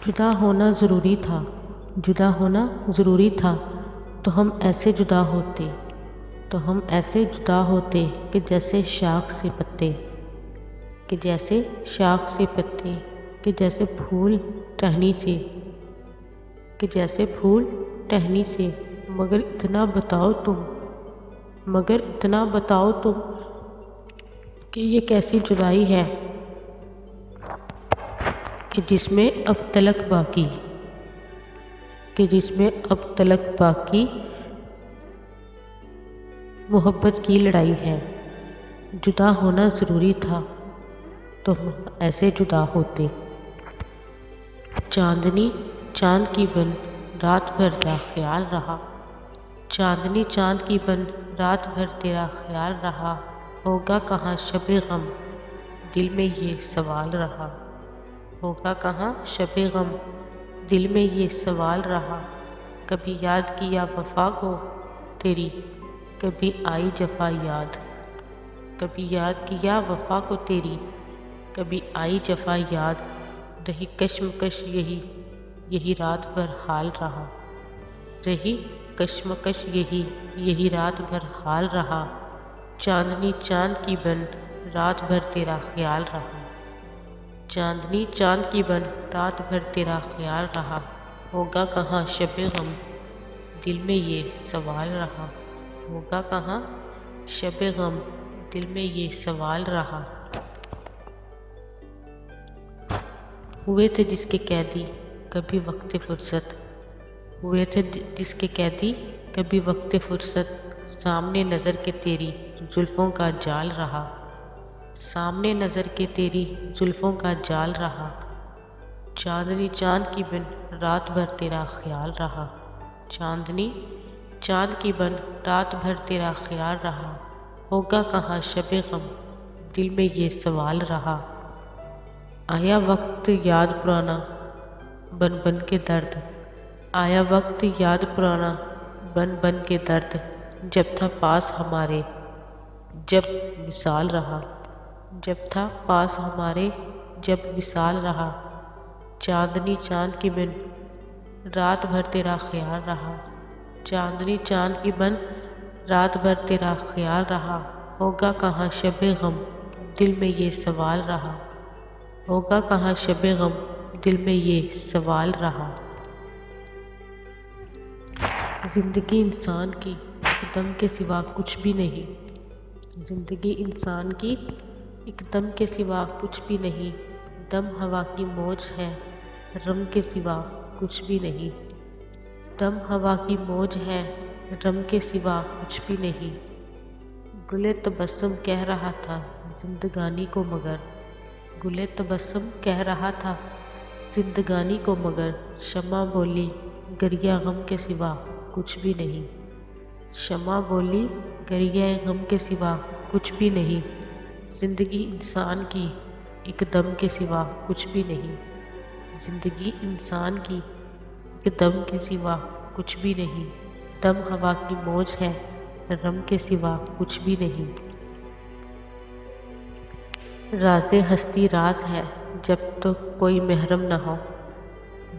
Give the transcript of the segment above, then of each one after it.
جدا ہونا ضروری تھا، جدا ہونا ضروری تھا، تو ہم ایسے جدا ہوتے، تو ہم ایسے جدا ہوتے کہ جیسے شاخ سے پتے، کہ جیسے شاخ سے پتے، کہ جیسے پھول ٹہنی سے، کہ جیسے پھول ٹہنی سے۔ مگر اتنا بتاؤ تم، مگر اتنا بتاؤ تم کہ یہ کیسی جدائی ہے کہ جس میں اب تلک باقی، کہ جس میں اب تلک باقی محبت کی لڑائی ہے۔ جدا ہونا ضروری تھا تو ہم ایسے جدا ہوتے۔ چاندنی چاند کی بن رات بھر تیرا خیال رہا، چاندنی چاند کی بن رات بھر تیرا خیال رہا، ہوگا کہاں شب غم دل میں یہ سوال رہا، ہوگا کہاں شب غم دل میں یہ سوال رہا۔ کبھی یاد کیا وفا کو تیری، کبھی آئی جفا یاد، کبھی یاد کیا وفا کو تیری، کبھی آئی جفا یاد، رہی کشمکش یہی رات بھر حال رہا، رہی کشمکش یہی رات بھر حال رہا۔ چاندنی چاند کی بن رات بھر تیرا خیال رہا، چاندنی چاند کی بن رات بھر تیرا خیال رہا، ہوگا کہاں شب غم دل میں یہ سوال رہا، ہوگا کہاں شب غم دل میں یہ سوال رہا۔ ہوئے تھے جس کے قیدی کبھی وقت فرصت، ہوئے تھے جس کے قیدی کبھی وقت فرصت، سامنے نظر کے تیری زلفوں کا جال رہا، سامنے نظر کے تیری زلفوں کا جال رہا۔ چاندنی چاند کی بن رات بھر تیرا خیال رہا، چاندنی چاند کی بن رات بھر تیرا خیال رہا، ہوگا کہاں شب غم دل میں یہ سوال رہا۔ آیا وقت یاد پرانا بن بن کے درد، آیا وقت یاد پرانا بن بن کے درد، جب تھا پاس ہمارے جب وصال رہا، جب تھا پاس ہمارے جب وصال رہا۔ چاندنی چاند کی بن رات بھر تیرا خیال رہا، چاندنی چاند کی بن رات بھر تیرا خیال رہا، ہوگا کہاں شب غم دل میں یہ سوال رہا، ہوگا کہاں شب غم دل میں یہ سوال رہا۔ زندگی انسان کی ایک دم کے سوا کچھ بھی نہیں، زندگی انسان کی ایک دم کے سوا کچھ بھی نہیں، دم ہوا کی موج ہے رم کے سوا کچھ بھی نہیں، دم ہوا کی موج ہے رم کے سوا کچھ بھی نہیں۔ گلِ تبسم کہہ رہا تھا زندگانی کو مگر، گلِ تبسم کہہ رہا تھا زندگانی کو مگر، شمع بولی گریہ غم کے سوا کچھ بھی نہیں، شمع بولی گریہ غم کے سوا کچھ بھی نہیں۔ زندگی انسان کی ایک دم کے سوا کچھ بھی نہیں، زندگی انسان کی ایک دم کے سوا کچھ بھی نہیں، دم ہوا کی موج ہے رم کے سوا کچھ بھی نہیں۔ راز ہستی راز ہے جب تک کوئی محرم نہ ہو،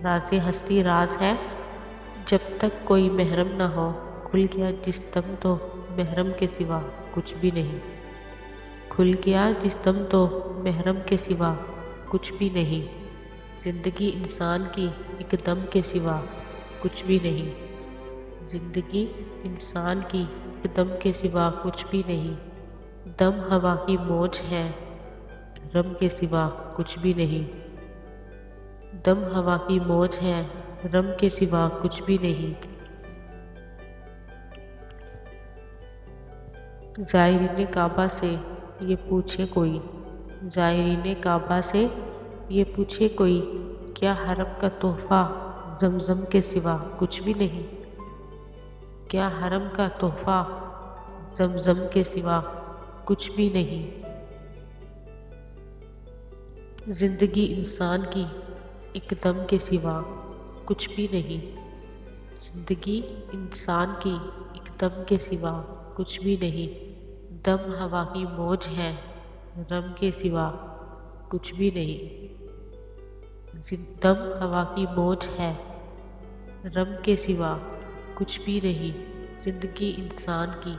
راز ہستی راز ہے جب تک کوئی محرم نہ ہو، کھل گیا جس دم تو محرم کے سوا کچھ بھی نہیں، کھل گیا جس دم تو محرم کے سوا کچھ بھی نہیں۔ زندگی انسان کی ایک دم کے سوا کچھ بھی نہیں، زندگی انسان کی ایک دم کے سوا کچھ بھی نہیں، دم ہوا کی موج ہے رم کے سوا کچھ بھی نہیں، دم ہوا کی موج ہے رم کے سوا کچھ بھی نہیں۔ زائرین کعبہ سے یہ پوچھے کوئی، زائرین کعبہ سے یہ پوچھے کوئی، کیا حرم کا تحفہ زمزم کے سوا کچھ بھی نہیں، کیا حرم کا تحفہ زمزم کے سوا کچھ بھی نہیں۔ زندگی انسان کی ایک دم کے سوا کچھ بھی نہیں، زندگی انسان کی ایک دم کے سوا کچھ بھی نہیں، دم ہوا کی موج ہے رم کے سوا کچھ بھی نہیں۔ دم ہوا کی موج ہے، رم کے سوا کچھ بھی نہیں، زندگی انسان کی